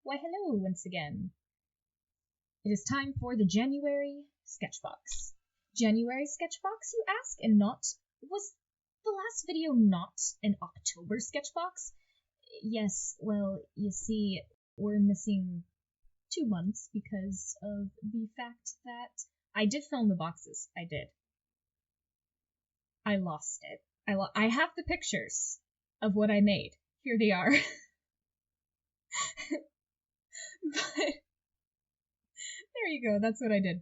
Why hello once again. It is time for the January Sketchbox. January Sketchbox, you ask, and was the last video not an October Sketchbox? Yes, well, you see, we're missing 2 months because of the fact that I did film the boxes. I did. I lost it. I have the pictures of what I made. Here they are. But there you go, that's what I did.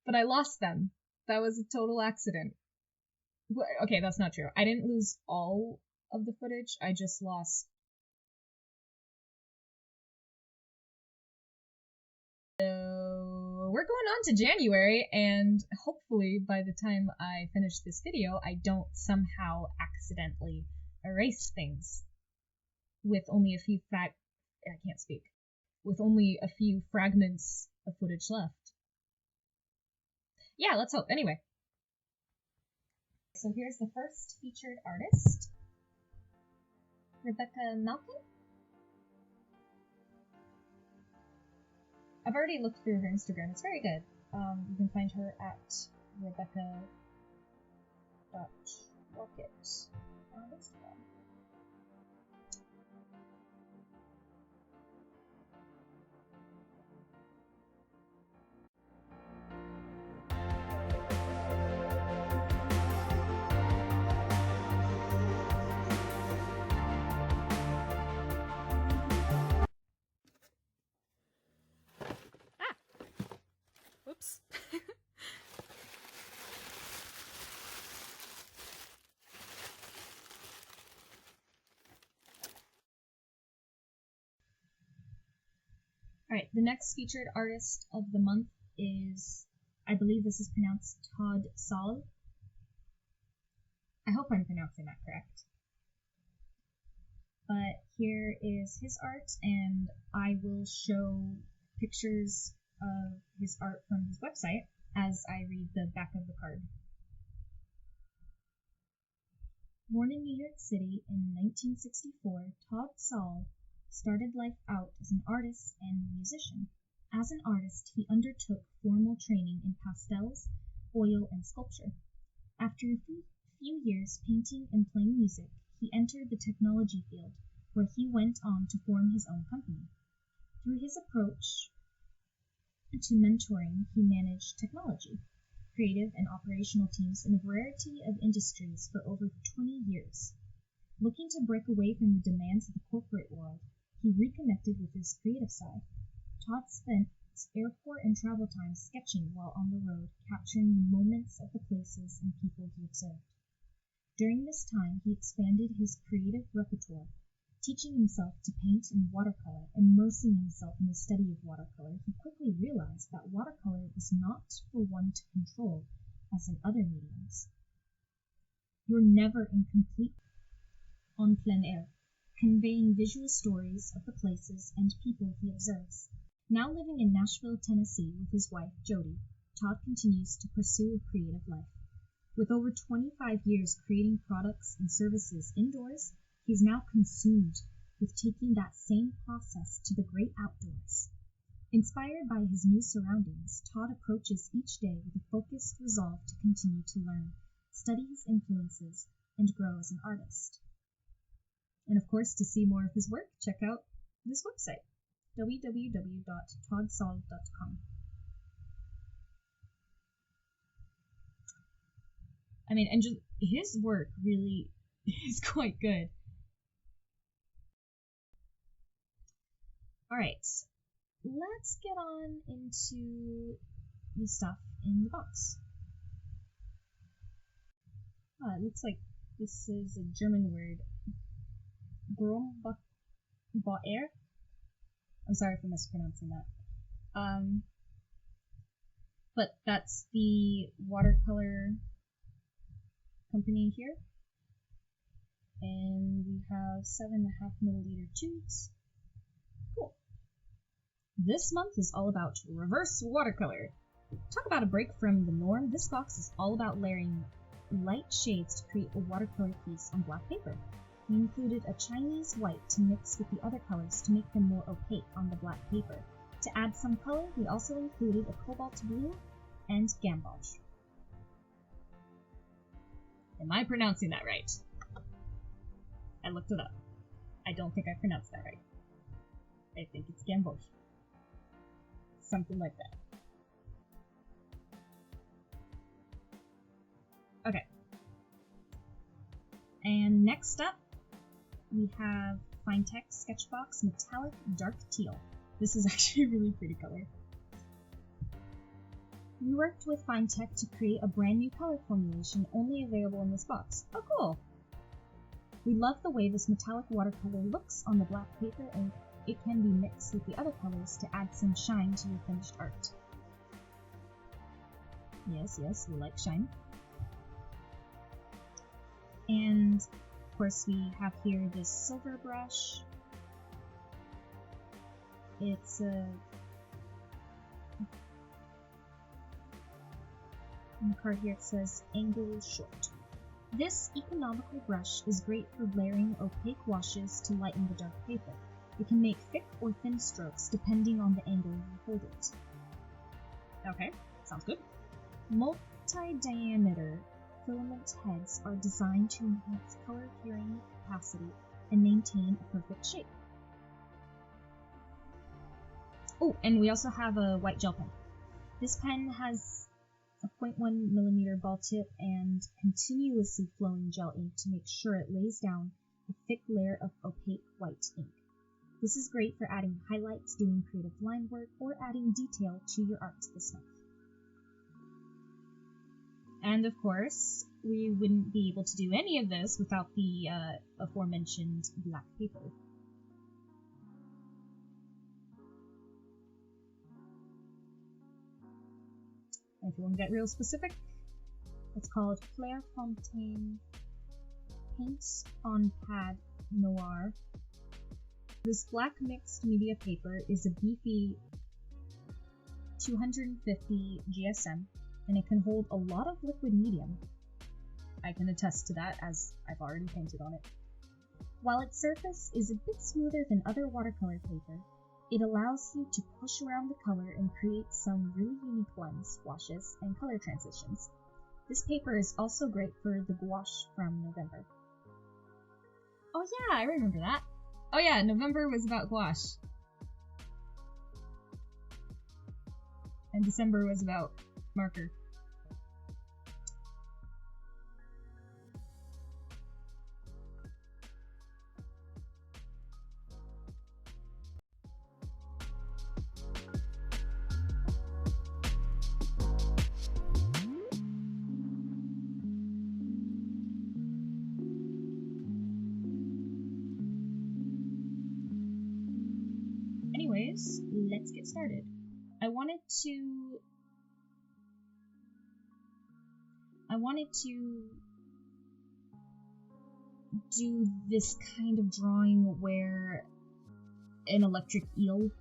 But I lost them. That was a total accident. Okay, that's not true. I didn't lose all of the footage, I just lost. So we're going on to January, and hopefully by the time I finish this video, I don't somehow accidentally erase things with only a few with only a few fragments of footage left. Yeah, let's hope. Anyway. So here's the first featured artist, Rebecca Malkin. I've already looked through her Instagram. It's very good. You can find her at rebecca.rocket on Instagram. Whoops. Alright, the next featured artist of the month is, I believe this is pronounced Toddler. I hope I'm pronouncing that correct. But here is his art, and I will show pictures of his art from his website as I read the back of the card. Born in New York City in 1964, Toddler started life out as an artist and musician. As an artist, he undertook formal training in pastels, oil, and sculpture. After a few years painting and playing music, he entered the technology field, where he went on to form his own company. Through his approach to mentoring, he managed technology, creative and operational teams in a variety of industries for over 20 years. Looking to break away from the demands of the corporate world, he reconnected with his creative side. Todd spent airport and travel time sketching while on the road, capturing moments of the places and people he observed. During this time, he expanded his creative repertoire, teaching himself to paint in watercolor, immersing himself in the study of watercolor. He quickly realized that watercolor was not for one to control, as in other mediums. You're never incomplete en plein air, conveying visual stories of the places and people he observes. Now living in Nashville, Tennessee with his wife, Jody, Todd continues to pursue a creative life. With over 25 years creating products and services indoors, he is now consumed with taking that same process to the great outdoors. Inspired by his new surroundings, Todd approaches each day with a focused resolve to continue to learn, study his influences, and grow as an artist. And of course, to see more of his work, check out this website, www.toddsol.com. I mean, and just his work really is quite good. Alright, let's get on into the stuff in the box. It looks like this is a German word. Grombacher? I'm sorry for mispronouncing that. But that's the watercolor company here. And we have 7.5 milliliter tubes. Cool. This month is all about reverse watercolor. Talk about a break from the norm. This box is all about layering light shades to create a watercolor piece on black paper. We included a Chinese white to mix with the other colors to make them more opaque on the black paper. To add some color, we also included a cobalt blue and gamboge. Am I pronouncing that right? I looked it up. I don't think I pronounced that right. I think it's gamboge. Something like that. Okay. And next up, we have Finetech Sketchbox Metallic Dark Teal. This is actually a really pretty color. We worked with Finetech to create a brand new color formulation only available in this box. Oh, cool! We love the way this metallic watercolor looks on the black paper, and it can be mixed with the other colors to add some shine to your finished art. Yes, we like shine. And of course we have here this silver brush. It's a... on the card here it says angle short. This economical brush is great for layering opaque washes to lighten the dark paper. You can make thick or thin strokes depending on the angle you hold it. Okay, sounds good. Multi-diameter filament heads are designed to enhance color carrying capacity and maintain a perfect shape. Oh, and we also have a white gel pen. This pen has a 0.1mm ball tip and continuously flowing gel ink to make sure it lays down a thick layer of opaque white ink. This is great for adding highlights, doing creative line work, or adding detail to your art this month. And of course, we wouldn't be able to do any of this without the aforementioned black paper. And if you want to get real specific, it's called Clairefontaine Paint on Pad Noir. This black mixed media paper is a beefy 250 GSM, and it can hold a lot of liquid medium. I can attest to that, as I've already painted on it. While its surface is a bit smoother than other watercolor paper, it allows you to push around the color and create some really unique blends, washes, and color transitions. This paper is also great for the gouache from November. Oh yeah, I remember that. Oh yeah, November was about gouache. And December was about marker. Anyways, let's get started. I wanted to do this kind of drawing where an electric eel,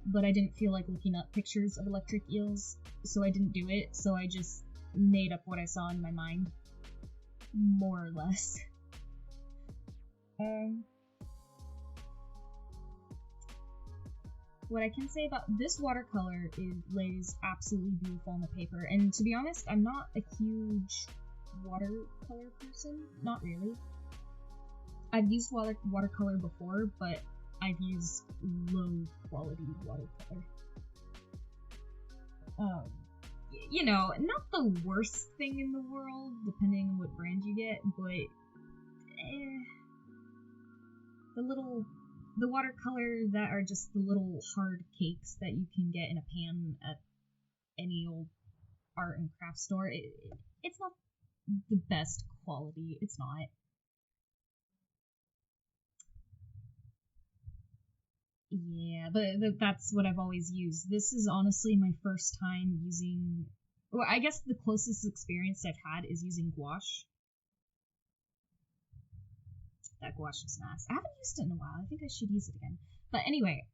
but I didn't feel like looking up pictures of electric eels, so I didn't do it, so I just made up what I saw in my mind, more or less. What I can say about this watercolor is lays absolutely beautiful on the paper, and to be honest, I'm not a huge watercolor person, not really. I've used watercolor before, but I've used low quality watercolor. You know, not the worst thing in the world, depending on what brand you get, but the watercolor that are just the little hard cakes that you can get in a pan at any old art and craft store, it's not the best quality. It's not. Yeah, but that's what I've always used. This is honestly my first time using... Well, I guess the closest experience I've had is using gouache. That gouache is nice. I haven't used it in a while. I think I should use it again. But anyway,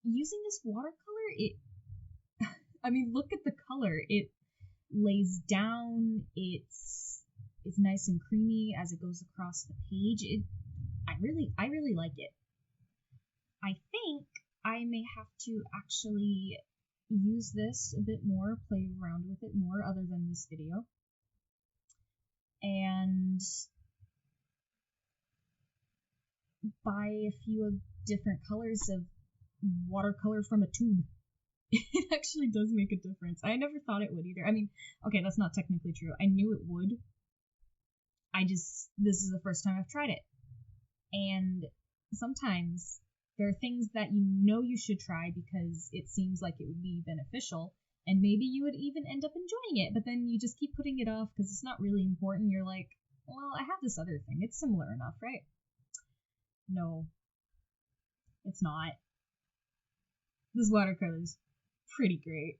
using this watercolor, I mean, look at the color. It lays down. It's nice and creamy as it goes across the page. I really like it. I think I may have to actually use this a bit more, play around with it more other than this video. And buy a few of different colors of watercolor from a tube. It actually does make a difference. I never thought it would either. I mean, okay, that's not technically true. I knew it would. This is the first time I've tried it. And sometimes there are things that you know you should try because it seems like it would be beneficial, and maybe you would even end up enjoying it, but then you just keep putting it off because it's not really important. You're like, well, I have this other thing. It's similar enough, right? No, it's not. This watercolor is pretty great.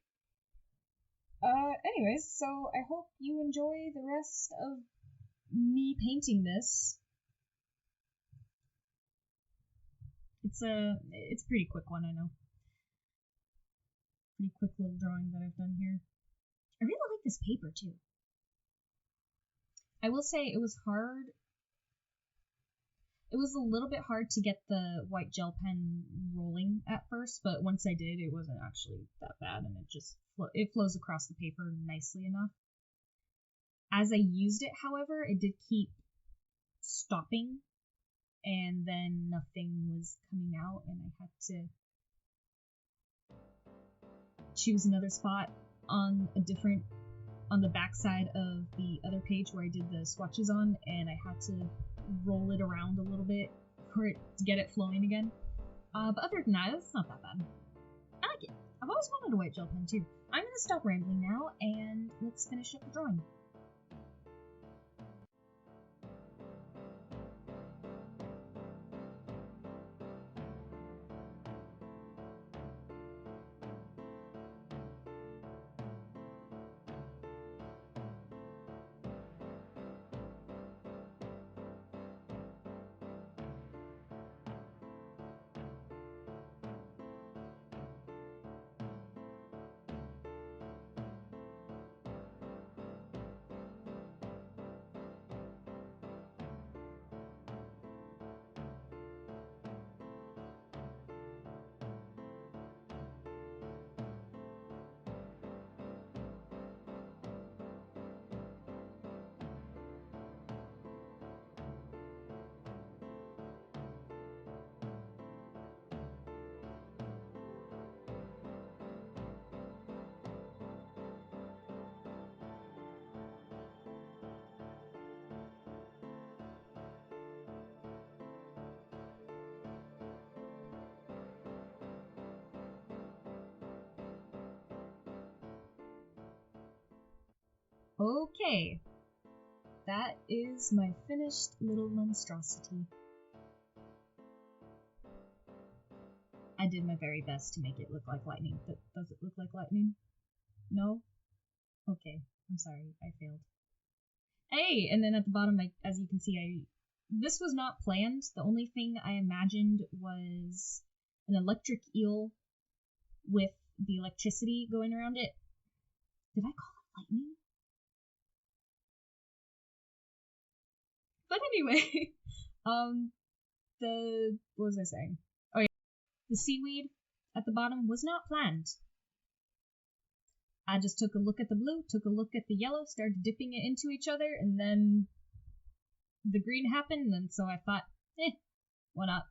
Anyways, so I hope you enjoy the rest of me painting this. It's a pretty quick one, I know. Pretty quick little drawing that I've done here. I really like this paper too. I will say it was hard. It was a little bit hard to get the white gel pen rolling at first, but once I did, it wasn't actually that bad, and it flows across the paper nicely enough. As I used it, however, it did keep stopping, and then nothing was coming out, and I had to choose another spot on the back side of the other page where I did the swatches on, and I had to roll it around a little bit for it to get it flowing again. But other than that, it's not that bad. I like it. I've always wanted a white gel pen too. I'm gonna stop rambling now, and let's finish up the drawing. Okay, that is my finished little monstrosity. I did my very best to make it look like lightning, but does it look like lightning? No? Okay, I'm sorry, I failed. Hey, and then at the bottom, as you can see, this was not planned. The only thing I imagined was an electric eel with the electricity going around it. Did I call it lightning? But anyway, what was I saying? Oh yeah, the seaweed at the bottom was not planned. I just took a look at the blue, took a look at the yellow, started dipping it into each other, and then the green happened, and so I thought, why not?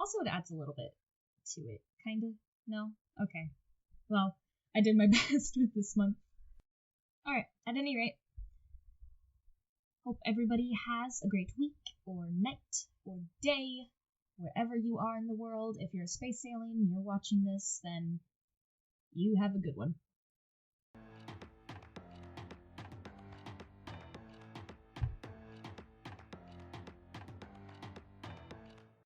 Also, it adds a little bit to it, kind of. No? Okay. Well, I did my best with this month. Alright, at any rate, hope everybody has a great week, or night, or day, wherever you are in the world. If you're a space alien and you're watching this, then you have a good one.